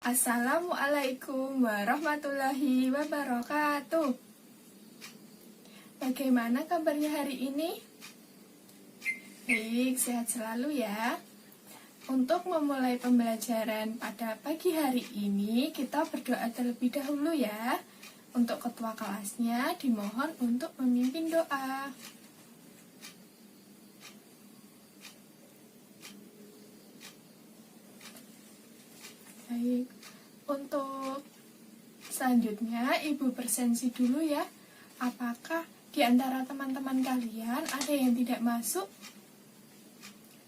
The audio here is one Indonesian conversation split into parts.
Assalamualaikum warahmatullahi wabarakatuh. Bagaimana kabarnya hari ini? Baik, sehat selalu ya. Untuk memulai pembelajaran pada pagi hari ini, kita berdoa terlebih dahulu ya. Untuk ketua kelasnya dimohon untuk memimpin doa. Baik, untuk selanjutnya Ibu bersensi dulu ya. Apakah di antara teman-teman kalian ada yang tidak masuk?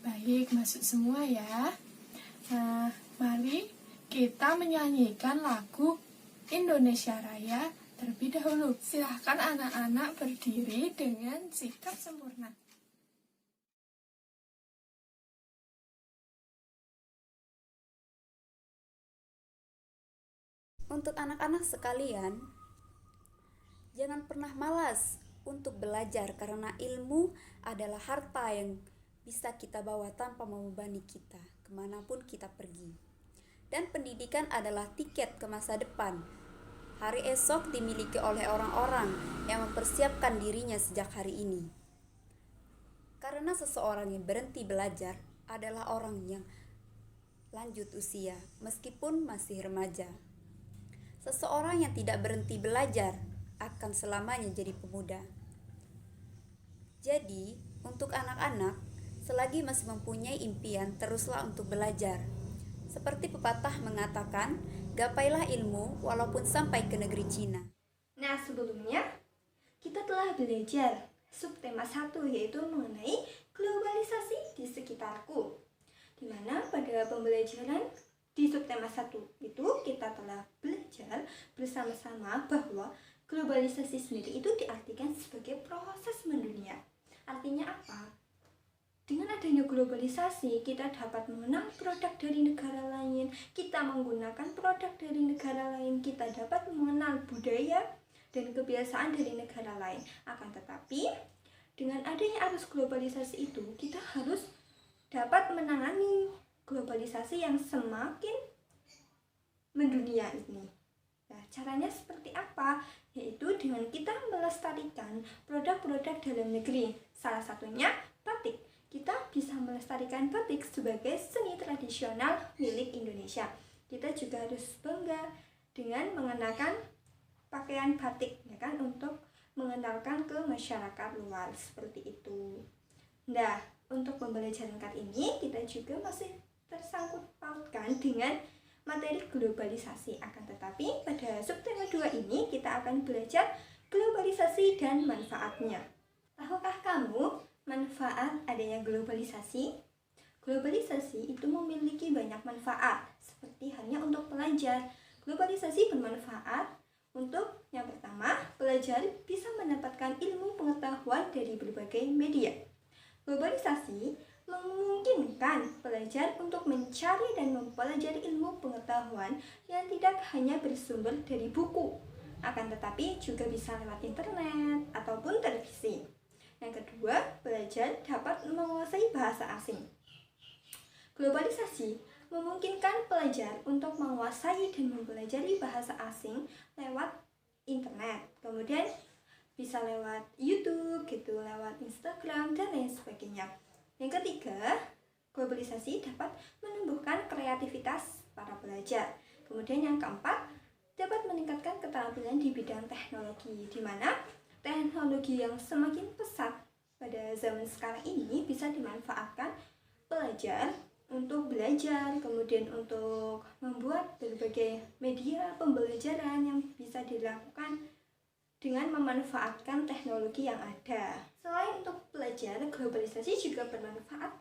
Baik, masuk semua ya. Nah, mari kita menyanyikan lagu Indonesia Raya terlebih dahulu. Silahkan anak-anak berdiri dengan sikap sempurna. Untuk anak-anak sekalian, jangan pernah malas untuk belajar karena ilmu adalah harta yang bisa kita bawa tanpa membebani kita kemanapun kita pergi. Dan pendidikan adalah tiket ke masa depan. Hari esok dimiliki oleh orang-orang yang mempersiapkan dirinya sejak hari ini. Karena seseorang yang berhenti belajar adalah orang yang lanjut usia meskipun masih remaja. Seseorang yang tidak berhenti belajar akan selamanya jadi pemuda. Jadi, untuk anak-anak, selagi masih mempunyai impian, teruslah untuk belajar. Seperti pepatah mengatakan, gapailah ilmu walaupun sampai ke negeri Cina. Nah, sebelumnya kita telah belajar subtema 1 yaitu mengenai globalisasi di sekitarku. Di mana pada pembelajaran di subtema 1 itu kita telah belajar bersama-sama bahwa globalisasi sendiri itu diartikan sebagai proses mendunia. Artinya apa? Dengan adanya globalisasi, kita dapat mengenal produk dari negara lain, kita menggunakan produk dari negara lain, kita dapat mengenal budaya dan kebiasaan dari negara lain. Akan tetapi, dengan adanya arus globalisasi itu, kita harus dapat menangani globalisasi yang semakin mendunia ini. Nah, caranya seperti apa? Yaitu dengan kita melestarikan produk-produk dalam negeri. Salah satunya batik. Kita bisa melestarikan batik sebagai seni tradisional milik Indonesia. Kita juga harus bangga dengan mengenakan pakaian batik, ya kan, untuk mengenalkan ke masyarakat luar seperti itu. Nah, untuk pembelajaran kali ini kita juga masih tersangkut pautkan dengan materi globalisasi. Akan tetapi pada subtema 2 ini kita akan belajar globalisasi dan manfaatnya. Tahukah kamu manfaat adanya globalisasi? Globalisasi itu memiliki banyak manfaat, seperti halnya untuk pelajar. Globalisasi bermanfaat untuk yang pertama, pelajar bisa mendapatkan ilmu pengetahuan dari berbagai media. Globalisasi memungkinkan pelajar untuk mencari dan mempelajari ilmu pengetahuan yang tidak hanya bersumber dari buku, akan tetapi juga bisa lewat internet ataupun televisi. Yang kedua, pelajar dapat menguasai bahasa asing. Globalisasi memungkinkan pelajar untuk menguasai dan mempelajari bahasa asing lewat internet. Kemudian bisa lewat YouTube, gitu, lewat Instagram dan lain sebagainya. Yang ketiga, globalisasi dapat menumbuhkan kreativitas para pelajar. Kemudian yang keempat, dapat meningkatkan keterampilan di bidang teknologi, di mana teknologi yang semakin pesat pada zaman sekarang ini bisa dimanfaatkan pelajar untuk belajar, kemudian untuk membuat berbagai media pembelajaran yang bisa dilakukan dengan memanfaatkan teknologi yang ada. Selain untuk belajar, globalisasi juga bermanfaat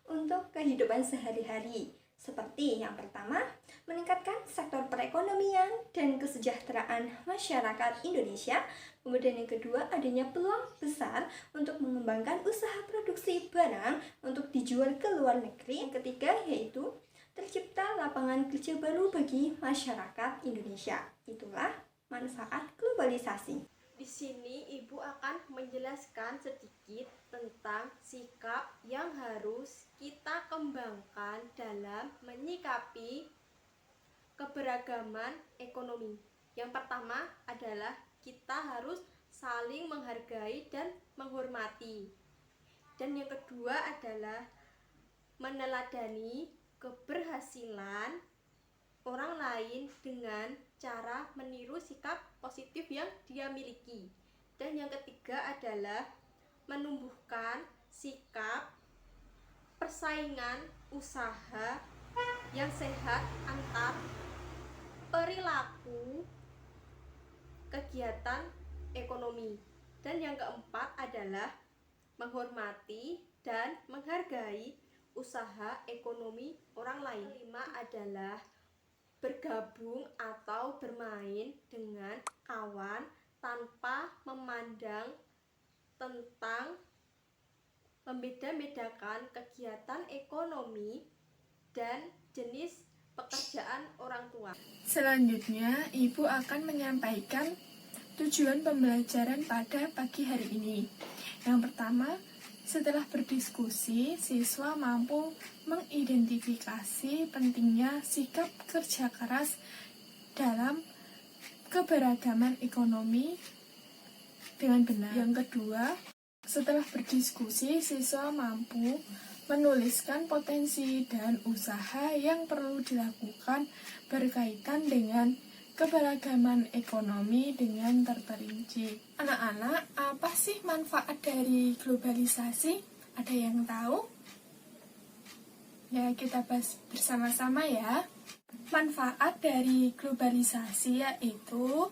untuk kehidupan sehari-hari. Seperti yang pertama, meningkatkan sektor perekonomian dan kesejahteraan masyarakat Indonesia. Kemudian yang kedua, adanya peluang besar untuk mengembangkan usaha produksi barang untuk dijual ke luar negeri. Yang ketiga, yaitu tercipta lapangan kerja baru bagi masyarakat Indonesia. Itulah manfaat globalisasi. Di sini Ibu akan menjelaskan sedikit tentang sikap yang harus kita kembangkan dalam menyikapi keberagaman ekonomi. Yang pertama adalah kita harus saling menghargai dan menghormati. Dan yang kedua adalah meneladani keberhasilan orang lain dengan cara meniru sikap positif yang dia miliki. Dan yang ketiga adalah menumbuhkan sikap persaingan usaha yang sehat antar perilaku kegiatan ekonomi. Dan yang keempat adalah menghormati dan menghargai usaha ekonomi orang lain. Kelima adalah bergabung atau bermain dengan kawan tanpa memandang tentang membeda-bedakan kegiatan ekonomi dan jenis pekerjaan orang tua. Selanjutnya, Ibu akan menyampaikan tujuan pembelajaran pada pagi hari ini. Yang pertama, setelah berdiskusi, siswa mampu mengidentifikasi pentingnya sikap kerja keras dalam keberagaman ekonomi dengan benar. Yang kedua, setelah berdiskusi, siswa mampu menuliskan potensi dan usaha yang perlu dilakukan berkaitan dengan keberagaman ekonomi dengan terperinci. Anak-anak, apa sih manfaat dari globalisasi? Ada yang tahu? Ya, kita bahas bersama-sama ya. Manfaat dari globalisasi yaitu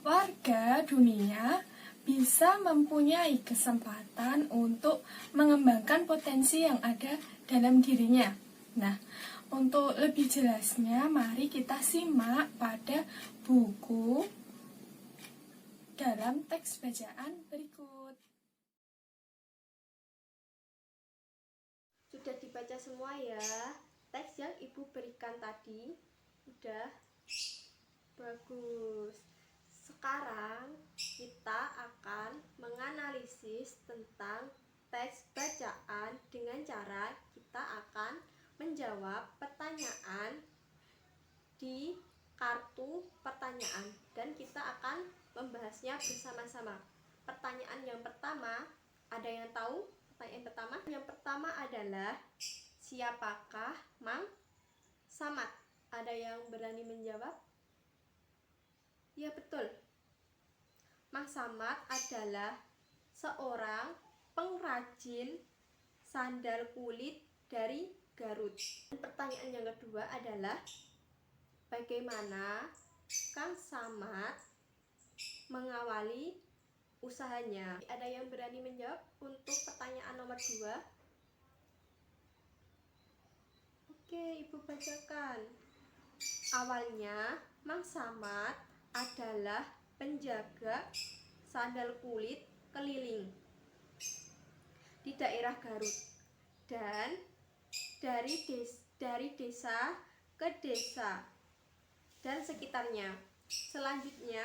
warga dunia bisa mempunyai kesempatan untuk mengembangkan potensi yang ada dalam dirinya. Nah, untuk lebih jelasnya, mari kita simak pada buku dalam teks bacaan berikut. Sudah dibaca semua ya teks yang Ibu berikan tadi? Udah? Bagus. Sekarang kita akan menganalisis tentang teks bacaan dengan cara kita akan menjawab pertanyaan di kartu pertanyaan dan kita akan membahasnya bersama-sama. Pertanyaan yang pertama, ada yang tahu pertanyaan pertama? Yang pertama adalah siapakah Mang Samad? Ada yang berani menjawab? Ya, betul. Mang Samad adalah seorang pengrajin sandal kulit dari Garut. Pertanyaan yang kedua adalah bagaimana Kang Samad mengawali usahanya? Ada yang berani menjawab untuk pertanyaan nomor 2? Oke, Ibu bacakan. Awalnya Mang Samad adalah penjaga sandal kulit keliling di daerah Garut dan dari desa ke desa dan sekitarnya. Selanjutnya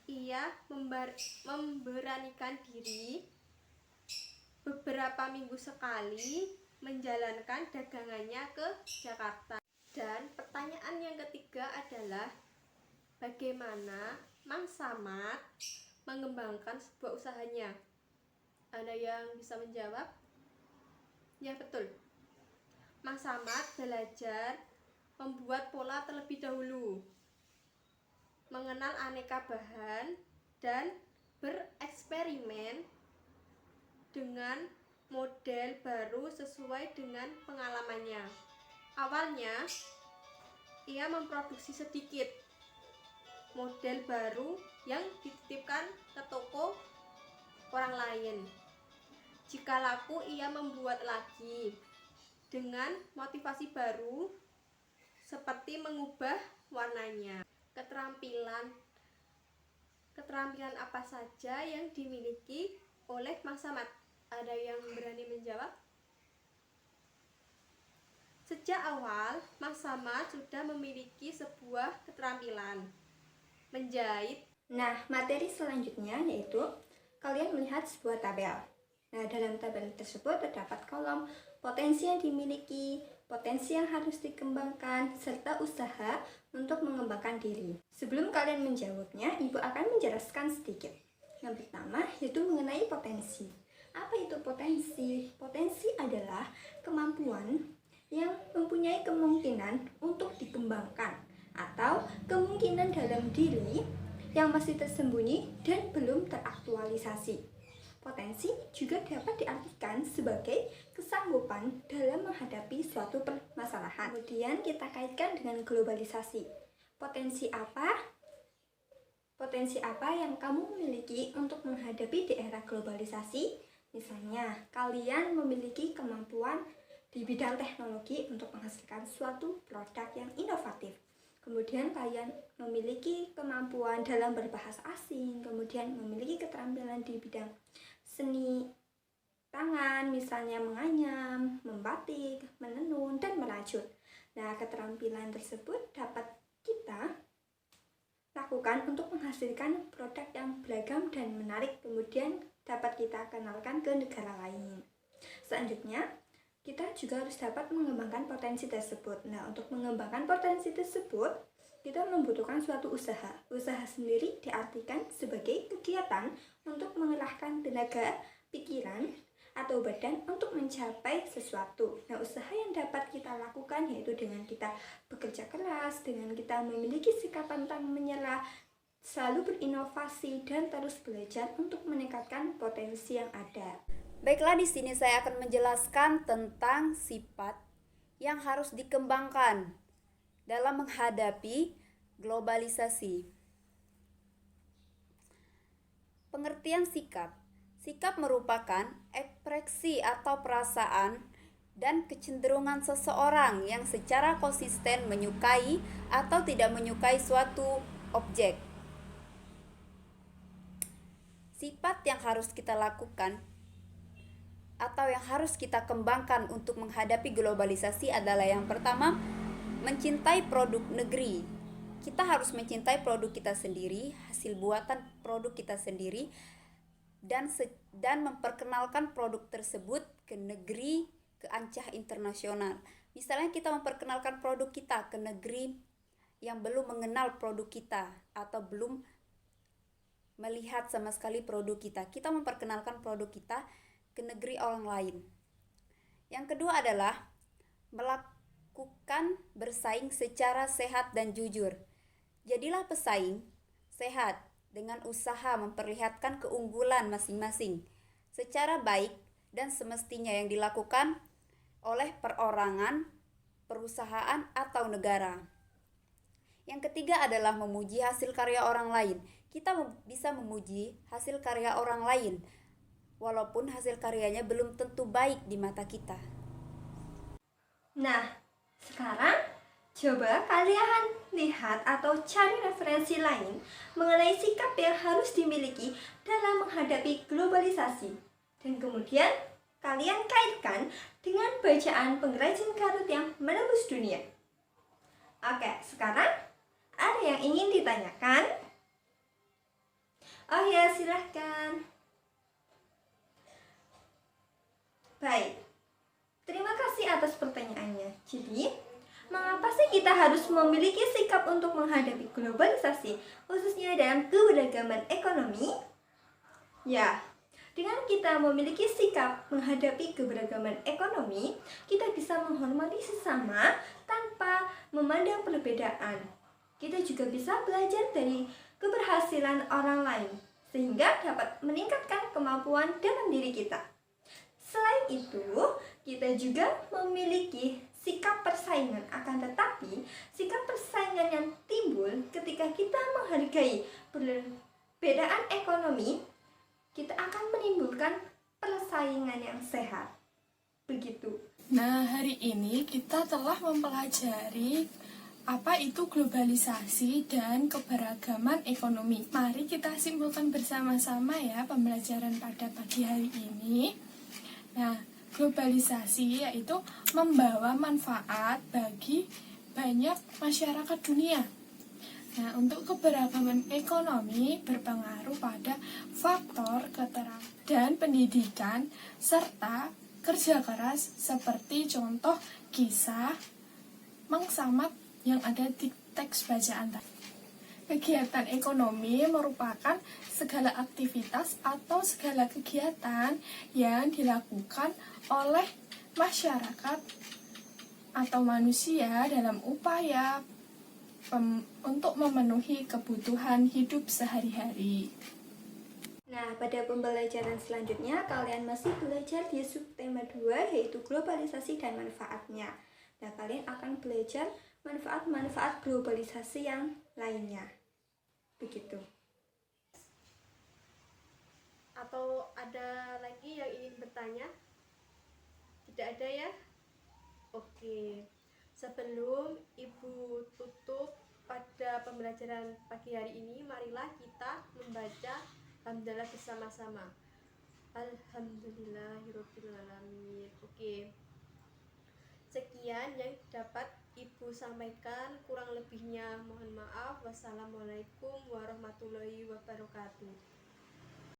ia memberanikan diri beberapa minggu sekali menjalankan dagangannya ke Jakarta. Dan pertanyaan yang ketiga adalah bagaimana Mang Samad mengembangkan sebuah usahanya? Ada yang bisa menjawab? Ya, betul. Mang Samad belajar membuat pola terlebih dahulu, mengenal aneka bahan, dan bereksperimen dengan model baru sesuai dengan pengalamannya. Awalnya, ia memproduksi sedikit model baru yang dititipkan ke toko orang lain. Jika laku, ia membuat lagi dengan motivasi baru seperti mengubah warnanya. Keterampilan apa saja yang dimiliki oleh Mang Samad? Ada yang berani menjawab? Sejak awal, Mang Samad sudah memiliki sebuah keterampilan menjahit. Nah, materi selanjutnya yaitu kalian melihat sebuah tabel. Nah, dalam tabel tersebut terdapat kolom potensi yang dimiliki, potensi yang harus dikembangkan, serta usaha untuk mengembangkan diri. Sebelum kalian menjawabnya, Ibu akan menjelaskan sedikit. Yang pertama yaitu mengenai potensi. Apa itu potensi? Potensi adalah kemampuan yang mempunyai kemungkinan untuk dikembangkan atau kemungkinan dalam diri yang masih tersembunyi dan belum teraktualisasi. Potensi juga dapat diartikan sebagai kesanggupan dalam menghadapi suatu permasalahan. Kemudian kita kaitkan dengan globalisasi. Potensi apa? Potensi apa yang kamu miliki untuk menghadapi di era globalisasi? Misalnya, kalian memiliki kemampuan di bidang teknologi untuk menghasilkan suatu produk yang inovatif. Kemudian kalian memiliki kemampuan dalam berbahasa asing, kemudian memiliki keterampilan di bidang seni tangan, misalnya menganyam, membatik, menenun, dan merajut. Nah, keterampilan tersebut dapat kita lakukan untuk menghasilkan produk yang beragam dan menarik, kemudian dapat kita kenalkan ke negara lain. Selanjutnya, kita juga harus dapat mengembangkan potensi tersebut. Nah, untuk mengembangkan potensi tersebut, kita membutuhkan suatu usaha. Usaha sendiri diartikan sebagai kegiatan untuk mengerahkan tenaga, pikiran, atau badan untuk mencapai sesuatu. Nah, usaha yang dapat kita lakukan yaitu dengan kita bekerja keras, dengan kita memiliki sikap pantang menyerah, selalu berinovasi, dan terus belajar untuk meningkatkan potensi yang ada. Baiklah, di sini saya akan menjelaskan tentang sifat yang harus dikembangkan dalam menghadapi globalisasi. Pengertian sikap. Sikap merupakan ekspresi atau perasaan dan kecenderungan seseorang yang secara konsisten menyukai atau tidak menyukai suatu objek. Sifat yang harus kita lakukan atau yang harus kita kembangkan untuk menghadapi globalisasi adalah yang pertama, mencintai produk negeri. Kita harus mencintai produk kita sendiri, hasil buatan produk kita sendiri, dan memperkenalkan produk tersebut ke negeri, ke kancah internasional. Misalnya kita memperkenalkan produk kita ke negeri yang belum mengenal produk kita atau belum melihat sama sekali produk kita. Kita memperkenalkan produk kita ke negeri orang lain. Yang kedua adalah melakukan bersaing secara sehat dan jujur. Jadilah pesaing sehat dengan usaha memperlihatkan keunggulan masing-masing secara baik dan semestinya yang dilakukan oleh perorangan, perusahaan, atau negara. Yang ketiga adalah memuji hasil karya orang lain. Kita bisa memuji hasil karya orang lain walaupun hasil karyanya belum tentu baik di mata kita. Nah, sekarang coba kalian lihat atau cari referensi lain mengenai sikap yang harus dimiliki dalam menghadapi globalisasi. Dan kemudian kalian kaitkan dengan bacaan pengrajin Garut yang menembus dunia. Oke, sekarang ada yang ingin ditanyakan? Oh ya, silahkan. Baik, terima kasih atas pertanyaannya. Jadi, mengapa sih kita harus memiliki sikap untuk menghadapi globalisasi, khususnya dalam keberagaman ekonomi? Ya, dengan kita memiliki sikap menghadapi keberagaman ekonomi, kita bisa menghormati sesama tanpa memandang perbedaan. Kita juga bisa belajar dari keberhasilan orang lain, sehingga dapat meningkatkan kemampuan dalam diri kita. Selain itu, kita juga memiliki sikap persaingan, akan tetapi sikap persaingan yang timbul ketika kita menghargai perbedaan ekonomi, kita akan menimbulkan persaingan yang sehat. Begitu. Nah, hari ini kita telah mempelajari apa itu globalisasi dan keberagaman ekonomi. Mari kita simpulkan bersama-sama ya pembelajaran pada pagi hari ini. Nah, globalisasi yaitu membawa manfaat bagi banyak masyarakat dunia. Nah, untuk keberagaman ekonomi berpengaruh pada faktor keterampilan dan pendidikan serta kerja keras seperti contoh kisah Mang Samad yang ada di teks bacaan tadi. Kegiatan ekonomi merupakan segala aktivitas atau segala kegiatan yang dilakukan oleh masyarakat atau manusia dalam upaya untuk memenuhi kebutuhan hidup sehari-hari. Nah, pada pembelajaran selanjutnya kalian masih belajar di subtema 2 yaitu globalisasi dan manfaatnya. Nah, kalian akan belajar manfaat-manfaat globalisasi yang lainnya. Begitu. Atau ada lagi yang ingin bertanya? Tidak ada ya? Oke. Sebelum Ibu tutup pada pembelajaran pagi hari ini, marilah kita membaca hamdalah bersama-sama. Alhamdulillahirobbilalamin. Oke. Sekian yang dapat Ibu sampaikan, kurang lebihnya mohon maaf. Wassalamualaikum warahmatullahi wabarakatuh.